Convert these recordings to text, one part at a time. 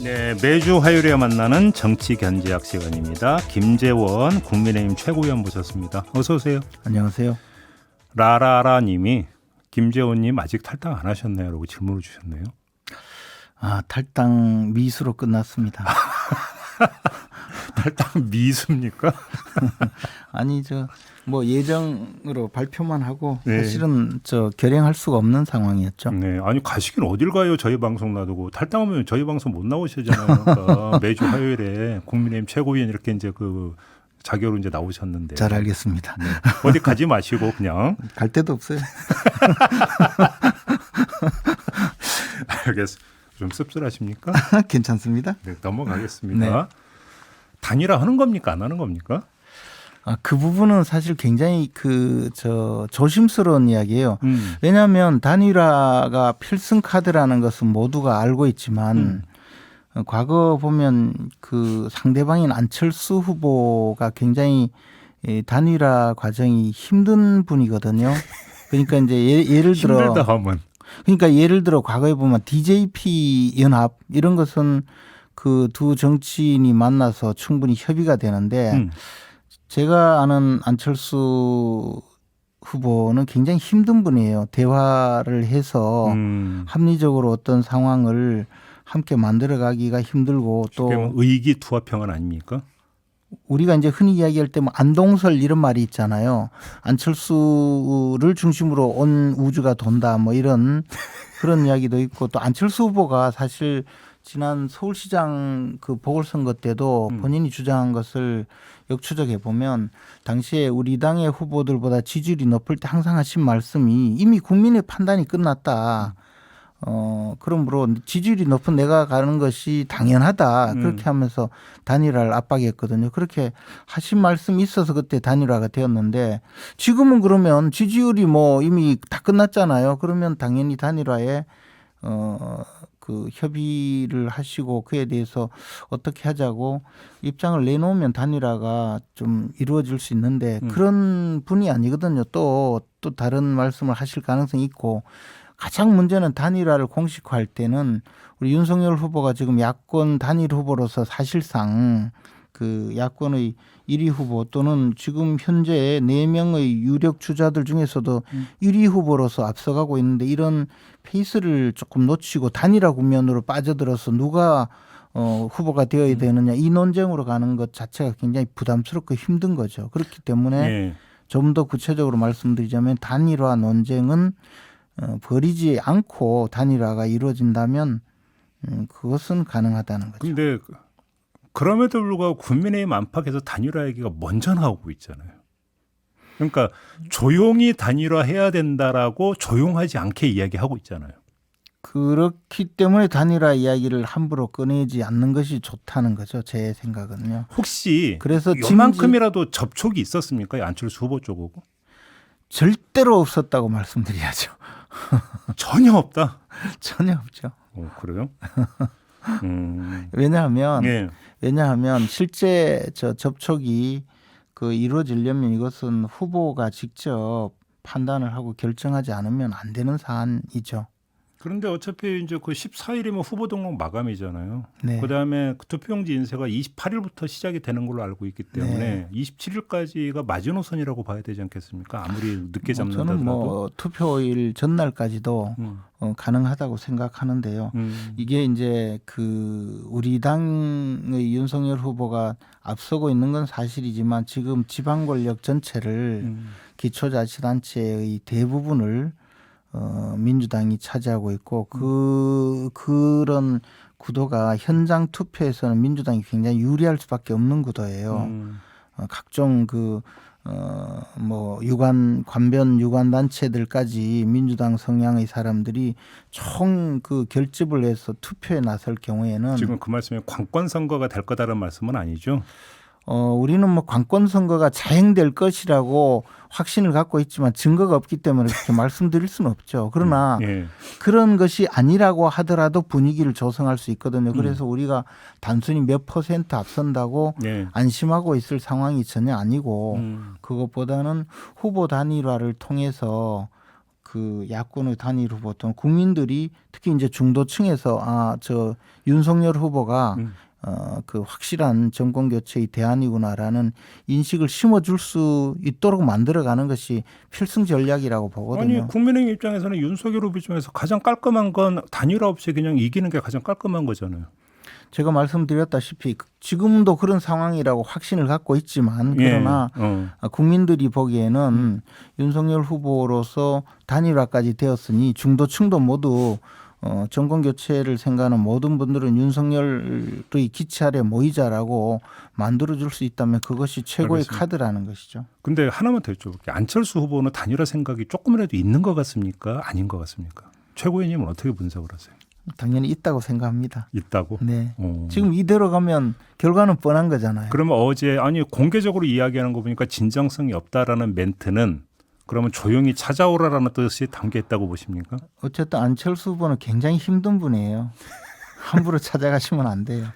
네, 매주 화요일에 만나는 정치 견제학 시간입니다. 김재원 국민의힘 최고위원 모셨습니다. 어서 오세요. 안녕하세요. 라라라님이 김재원님 아직 탈당 안 하셨나요? 라고 질문을 주셨네요. 탈당 미수로 끝났습니다. 탈당 미수입니까? 아니 뭐 예정으로 발표만 하고 네. 사실은 결행할 수가 없는 상황이었죠. 네, 아니 가시긴 어딜 가요? 저희 방송 놔두고 탈당하면 저희 방송 못 나오시잖아요. 그러니까 매주 화요일에 국민의힘 최고위원 이렇게 이제 그 자격으로 이제 나오셨는데. 잘 알겠습니다. 네. 어디 가지 마시고 그냥. 갈 데도 없어요. 알겠습니다. 좀 씁쓸하십니까? 괜찮습니다. 네, 넘어가겠습니다. 네. 단일화하는 겁니까? 안 하는 겁니까? 그 부분은 사실 굉장히 조심스러운 이야기예요. 왜냐하면 단일화가 필승 카드라는 것은 모두가 알고 있지만 과거 보면 그 상대방인 안철수 후보가 굉장히 단일화 과정이 힘든 분이거든요. 그러니까 이제 예를 들어 힘들다 하면. 그러니까 예를 들어 과거에 보면 DJP 연합 이런 것은 그 두 정치인이 만나서 충분히 협의가 되는데 제가 아는 안철수 후보는 굉장히 힘든 분이에요. 대화를 해서 합리적으로 어떤 상황을 함께 만들어가기가 힘들고 또 의기투합형은 아닙니까? 우리가 이제 흔히 이야기할 때 뭐 안동설 이런 말이 있잖아요. 안철수를 중심으로 온 우주가 돈다 뭐 이런 그런 이야기도 있고 또 안철수 후보가 사실 지난 서울시장 그 보궐선거 때도 본인이 주장한 것을 역추적해 보면 당시에 우리 당의 후보들보다 지지율이 높을 때 항상 하신 말씀이 이미 국민의 판단이 끝났다. 그러므로 지지율이 높은 내가 가는 것이 당연하다. 그렇게 하면서 단일화를 압박했거든요. 그렇게 하신 말씀이 있어서 그때 단일화가 되었는데 지금은 그러면 지지율이 뭐 이미 다 끝났잖아요. 그러면 당연히 단일화에 그 협의를 하시고 그에 대해서 어떻게 하자고 입장을 내놓으면 단일화가 좀 이루어질 수 있는데 그런 분이 아니거든요. 또 다른 말씀을 하실 가능성이 있고 가장 문제는 단일화를 공식화할 때는 우리 윤석열 후보가 지금 야권 단일 후보로서 사실상 그 야권의 1위 후보 또는 지금 현재 4명의 유력 주자들 중에서도 1위 후보로서 앞서가고 있는데 이런 페이스를 조금 놓치고 단일화 국면으로 빠져들어서 누가 후보가 되어야 되느냐 이 논쟁으로 가는 것 자체가 굉장히 부담스럽고 힘든 거죠. 그렇기 때문에 네. 좀 더 구체적으로 말씀드리자면 단일화 논쟁은 버리지 않고 단일화가 이루어진다면 그것은 가능하다는 거죠. 그런데 그럼에도 불구하고 국민의힘 안팎에서 단일화 얘기가 먼저 나오고 있잖아요. 그러니까 조용히 단일화해야 된다라고 조용하지 않게 이야기하고 있잖아요. 그렇기 때문에 단일화 이야기를 함부로 꺼내지 않는 것이 좋다는 거죠. 제 생각은요. 혹시 그래서 이만큼이라도 접촉이 있었습니까? 안철수 후보 쪽하고? 절대로 없었다고 말씀드려야죠. 전혀 없다? 전혀 없죠. 그래요? 왜냐하면 실제 접촉이 이루어지려면 이것은 후보가 직접 판단을 하고 결정하지 않으면 안 되는 사안이죠. 그런데 어차피 이제 그 14일이면 후보 등록 마감이잖아요. 네. 그다음에 투표용지 인쇄가 28일부터 시작이 되는 걸로 알고 있기 때문에 네. 27일까지가 마지노선이라고 봐야 되지 않겠습니까? 아무리 늦게 잡는다더라도. 저는 뭐 투표일 전날까지도 가능하다고 생각하는데요. 이게 이제 우리 당의 윤석열 후보가 앞서고 있는 건 사실이지만 지금 지방 권력 전체를 기초자치단체의 대부분을 민주당이 차지하고 있고 그런 구도가 현장 투표에서는 민주당이 굉장히 유리할 수밖에 없는 구도예요. 각종 관변 유관 단체들까지 민주당 성향의 사람들이 총 결집을 해서 투표에 나설 경우에는 지금 그 말씀이 관권 선거가 될 거다라는 말씀은 아니죠? 우리는 뭐 관권 선거가 자행될 것이라고 확신을 갖고 있지만 증거가 없기 때문에 그렇게 말씀드릴 수는 없죠. 그러나 그런 것이 아니라고 하더라도 분위기를 조성할 수 있거든요. 그래서 우리가 단순히 몇 % 앞선다고 안심하고 있을 상황이 전혀 아니고 그것보다는 후보 단일화를 통해서 그 야권의 단일 후보 또는 국민들이 특히 이제 중도층에서 저 윤석열 후보가 그 확실한 정권 교체의 대안이구나라는 인식을 심어줄 수 있도록 만들어가는 것이 필승 전략이라고 보거든요. 아니 국민의힘 입장에서는 윤석열 후보 중에서 가장 깔끔한 건 단일화 없이 그냥 이기는 게 가장 깔끔한 거잖아요. 제가 말씀드렸다시피 지금도 그런 상황이라고 확신을 갖고 있지만 그러나 국민들이 보기에는 윤석열 후보로서 단일화까지 되었으니 중도층도 모두 정권 교체를 생각하는 모든 분들은 윤석열의 기치 아래 모이자라고 만들어줄 수 있다면 그것이 최고의 알겠습니다. 카드라는 것이죠. 근데 하나만 더 여쭤볼게요. 안철수 후보는 단일화 생각이 조금이라도 있는 것 같습니까? 아닌 것 같습니까? 최고위님은 어떻게 분석을 하세요? 당연히 있다고 생각합니다. 있다고? 네. 지금 이대로 가면 결과는 뻔한 거잖아요. 그러면 어제 공개적으로 이야기하는 거 보니까 진정성이 없다라는 멘트는 그러면 조용히 찾아오라라는 뜻이 담겨 있다고 보십니까? 어쨌든 안철수 후보는 굉장히 힘든 분이에요. 함부로 찾아가시면 안 돼요.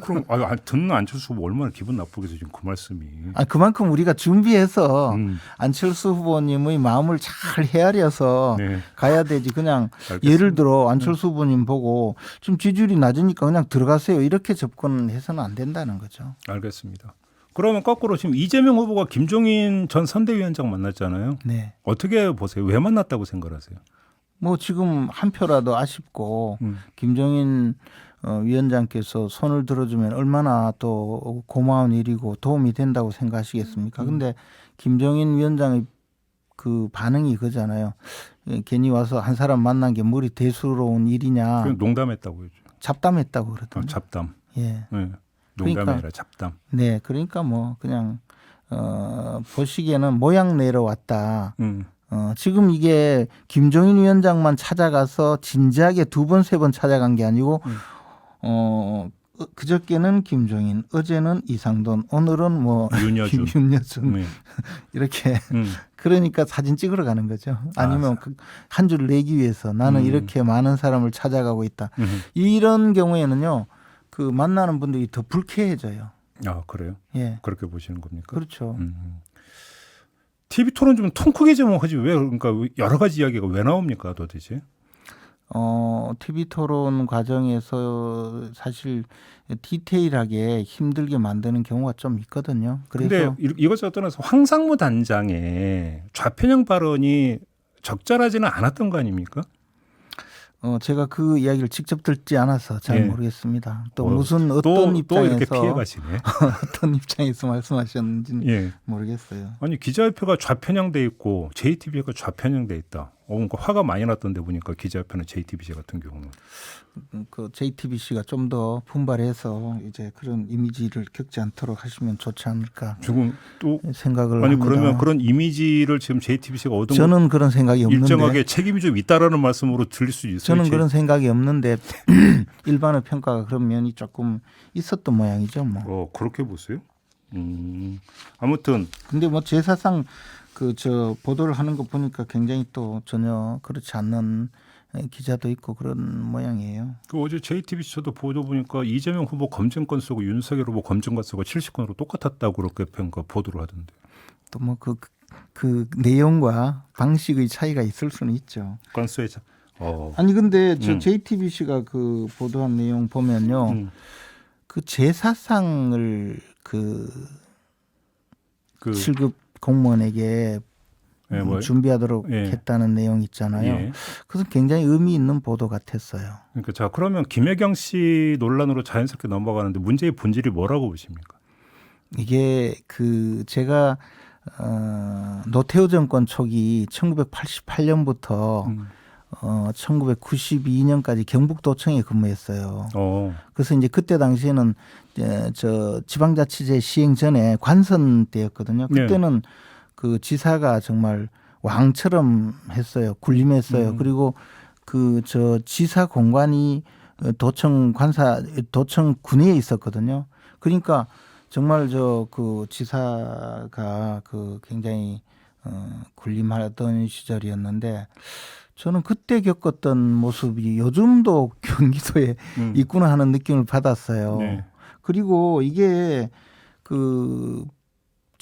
그럼 듣는 안철수 후보 얼마나 기분 나쁘겠어요 지금 그 말씀이. 그만큼 우리가 준비해서 안철수 후보님의 마음을 잘 헤아려서 네. 가야 되지. 그냥 알겠습니다. 예를 들어 안철수 후보님 보고 좀 지지율이 낮으니까 그냥 들어가세요. 이렇게 접근해서는 안 된다는 거죠. 알겠습니다. 그러면 거꾸로 지금 이재명 후보가 김종인 전 선대위원장 만났잖아요. 네. 어떻게 보세요? 왜 만났다고 생각하세요? 뭐 지금 한 표라도 아쉽고 김종인 위원장께서 손을 들어주면 얼마나 또 고마운 일이고 도움이 된다고 생각하시겠습니까? 근데 김종인 위원장의 그 반응이 그잖아요. 괜히 와서 한 사람 만난 게 머리 대수로운 일이냐. 그냥 농담했다고요. 잡담했다고 그러던데. 잡담. 예. 네. 농담이 그러니까, 아니라 잡담. 네. 그러니까 뭐 그냥 보시기에는 모양 내러 왔다. 지금 이게 김종인 위원장만 찾아가서 진지하게 2번, 3번 찾아간 게 아니고 그저께는 김종인, 어제는 이상돈, 오늘은 뭐 윤여준. 윤여준 네. 이렇게 그러니까 사진 찍으러 가는 거죠. 아니면 한 줄 내기 위해서 나는 이렇게 많은 사람을 찾아가고 있다. 이런 경우에는요. 그 만나는 분들이 더 불쾌해져요. 그래요? 예. 그렇게 보시는 겁니까? 그렇죠. TV 토론 좀 통 크게 좀 하지 왜 그러니까 여러 가지 이야기가 왜 나옵니까 도대체? TV 토론 과정에서 사실 디테일하게 힘들게 만드는 경우가 좀 있거든요. 그래서 근데 이것저것 떠나서 황상무 단장의 좌편향 발언이 적절하지는 않았던 거 아닙니까? 제가 그 이야기를 직접 듣지 않아서 잘 예. 모르겠습니다. 또 무슨 어떤 또 이렇게 입장에서 피해 가시네. 어떤 입장에서 말씀하셨는지는 예. 모르겠어요. 아니 기자협회가 좌편향돼 있고 JTBC가 좌편향돼 있다. 그러니까 화가 많이 났던데 보니까 기자협회는 JTBC 같은 경우는. 그 JTBC가 좀 더 분발해서 이제 그런 이미지를 겪지 않도록 하시면 좋지 않을까 지금 또 생각을 아니 합니다. 그러면 그런 이미지를 지금 JTBC가 얻은 저는 그런 생각이 없는데 일정하게 책임이 좀 있다라는 말씀으로 들릴 수 있어요. 저는 그런 생각이 없는데 일반의 평가가 그런 면이 조금 있었던 모양이죠. 뭐. 그렇게 보세요? 아무튼 근데 뭐 제사상 보도를 하는 거 보니까 굉장히 또 전혀 그렇지 않는 기자도 있고 그런 모양이에요. 어제 JTBC 저도 보도 보니까 이재명 후보 검증권 쓰고 윤석열 후보 검증권 쓰고 70건으로 똑같았다고 그렇게 평가 보도를 하던데. 또 뭐 그 내용과 방식의 차이가 있을 수는 있죠. 건수의 아니 근데 저 JTBC가 그 보도한 내용 보면요, 그 제사상을 그 7급 공무원에게 준비하도록 했다는 내용 있잖아요. 예. 그것은 굉장히 의미 있는 보도 같았어요. 그러니까 자 그러면 김혜경 씨 논란으로 자연스럽게 넘어가는데 문제의 본질이 뭐라고 보십니까? 이게 제가 노태우 정권 초기 1988년부터 1992년까지 경북도청에 근무했어요. 그래서 이제 그때 당시에는 저 지방자치제 시행 전에 관선 때였거든요. 그때는 그 지사가 정말 왕처럼 했어요. 군림했어요. 그리고 저 지사 공관이 도청 군위에 있었거든요. 그러니까 정말 그 지사가 굉장히 군림하던 시절이었는데 저는 그때 겪었던 모습이 요즘도 경기도에 있구나 하는 느낌을 받았어요. 네. 그리고 이게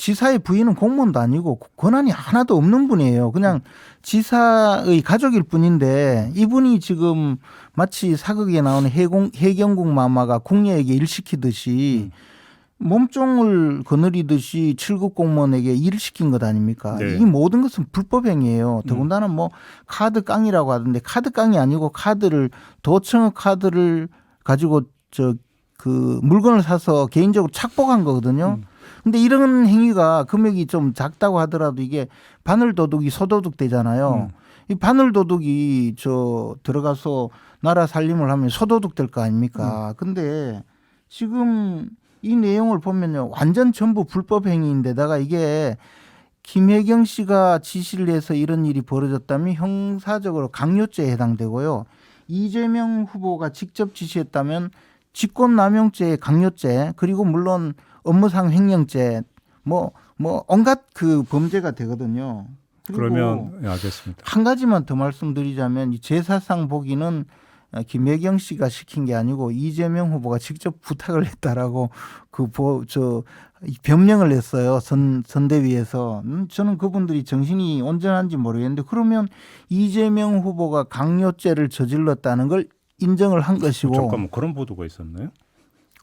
지사의 부인은 공무원도 아니고 권한이 하나도 없는 분이에요. 그냥 지사의 가족일 뿐인데 이분이 지금 마치 사극에 나오는 해경국 마마가 궁녀에게 일 시키듯이 몸종을 거느리듯이 7급 공무원에게 일을 시킨 것 아닙니까? 네. 이 모든 것은 불법 행위예요. 더군다나 뭐 카드 깡이라고 하던데 카드 깡이 아니고 도청의 카드를 가지고 그 물건을 사서 개인적으로 착복한 거거든요. 근데 이런 행위가 금액이 좀 작다고 하더라도 이게 바늘도둑이 소도둑 되잖아요. 이 바늘도둑이 들어가서 나라 살림을 하면 소도둑 될 거 아닙니까? 근데 지금 이 내용을 보면요. 완전 전부 불법 행위인데다가 이게 김혜경 씨가 지시를 해서 이런 일이 벌어졌다면 형사적으로 강요죄에 해당되고요. 이재명 후보가 직접 지시했다면 직권남용죄, 강요죄, 그리고 물론 업무상 횡령죄, 뭐 온갖 그 범죄가 되거든요. 그러면 알겠습니다. 한 가지만 더 말씀드리자면 이 제사상 보기는 김혜경 씨가 시킨 게 아니고 이재명 후보가 직접 부탁을 했다라고 변명을 했어요. 선대위에서. 저는 그분들이 정신이 온전한지 모르겠는데 그러면 이재명 후보가 강요죄를 저질렀다는 걸 인정을 한 것이고. 잠깐만 그런 보도가 있었나요?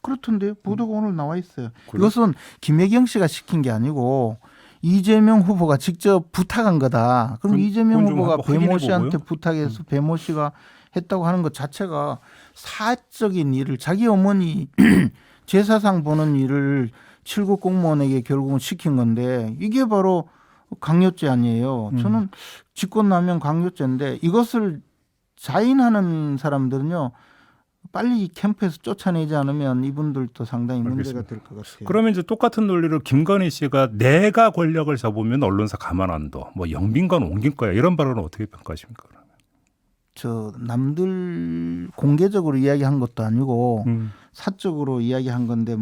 그렇던데요. 보도가 오늘 나와 있어요. 그래? 이것은 김혜경 씨가 시킨 게 아니고 이재명 후보가 직접 부탁한 거다. 그럼 이재명 좀 후보가 한번 배모 씨한테 확인해보고요. 부탁해서 배모 씨가 했다고 하는 것 자체가 사적인 일을 자기 어머니 제사상 보는 일을 7급 공무원에게 결국은 시킨 건데 이게 바로 강요죄 아니에요. 저는 직권남용 강요죄인데 이것을 자인하는 사람들은요. 빨리 이 캠프에서 쫓아내지 않으면 이분들도 상당히 문제가 될 것 같아요. 그러면 이제 똑같은 논리로 김건희 씨가 내가 권력을 잡으면 언론사 가만 안 둬. 뭐 영빈관 옮길 거야. 이런 발언은 어떻게 평가하십니까? 남들 공개적으로 이야기한 것도 아니고 사적으로 이야기한 건데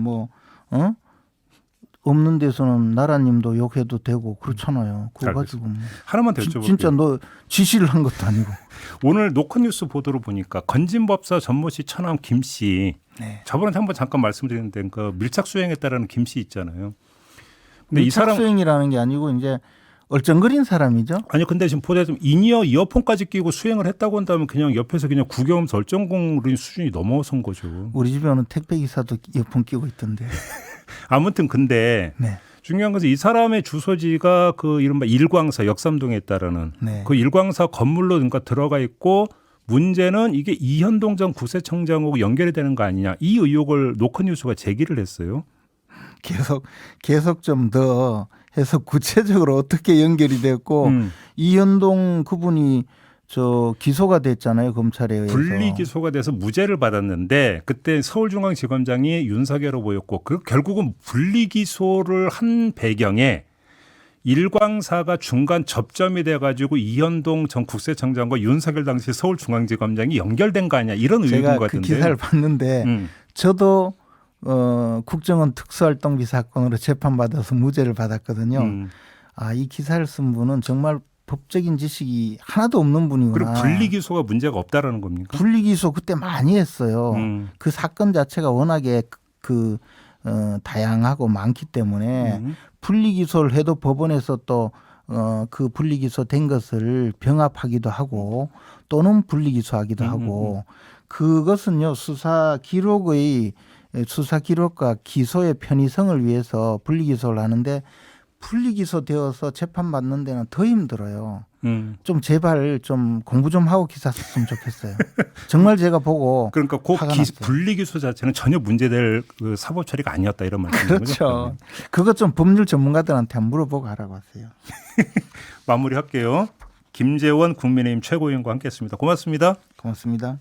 없는 데서는 나라님도 욕해도 되고 그렇잖아요. 그거 가지고 하나만 더 여쭤볼게요. 진짜 너 지시를 한 것도 아니고. 오늘 노컷뉴스 보도를 보니까 건진법사 전모 씨 처남 김 씨. 네. 저번에 한번 잠깐 말씀드렸는데 그 밀착 수행했다라는 김 씨 있잖아요. 근데 이 밀착 사람 수행이라는 게 아니고 이제 얼쩡거린 사람이죠. 아니 근데 지금 보도에 인이어 이어폰까지 끼고 수행을 했다고 한다면 그냥 옆에서 그냥 구경하면서 얼쩡거린 수준이 넘어선 거죠. 우리 집에 오는 택배 기사도 이어폰 끼고 있던데. 아무튼 근데 네. 중요한 것은 이 사람의 주소지가 그 이른바 일광사 역삼동에 따르는 네. 그 일광사 건물로 그러니까 들어가 있고 문제는 이게 이현동 전 구세청장하고 연결이 되는 거 아니냐 이 의혹을 노컷뉴스가 제기를 했어요. 계속 좀 더 해서 구체적으로 어떻게 연결이 됐고 이현동 그분이 기소가 됐잖아요. 검찰에 의해서. 분리 기소가 돼서 무죄를 받았는데 그때 서울중앙지검장이 윤석열 후보였고 그 결국은 분리 기소를 한 배경에 일광사가 중간 접점이 돼가지고 이현동 전 국세청장과 윤석열 당시 서울중앙지검장이 연결된 거 아니야 이런 의혹인 것 제가 그 같은데. 기사를 봤는데 저도 국정원 특수활동비 사건으로 재판받아서 무죄를 받았거든요. 이 기사를 쓴 분은 정말 법적인 지식이 하나도 없는 분이구나. 그리고 분리 기소가 문제가 없다라는 겁니까? 분리 기소 그때 많이 했어요. 그 사건 자체가 워낙에 다양하고 많기 때문에 분리 기소를 해도 법원에서 또 그 분리 기소된 것을 병합하기도 하고 또는 분리 기소하기도 하고 그것은요 수사 기록과 기소의 편의성을 위해서 분리 기소를 하는데 분리 기소되어서 재판받는 데는 더 힘들어요. 좀 제발 좀 공부 좀 하고 기사 썼으면 좋겠어요. 정말 제가 보고 그러니까 분리 기소 자체는 전혀 문제될 그 사법 처리가 아니었다 이런 말씀이죠. 그렇죠. 그것 좀 법률 전문가들한테 한번 물어보고 하라고 하세요. 마무리할게요. 김재원 국민의힘 최고위원과 함께했습니다. 고맙습니다. 고맙습니다.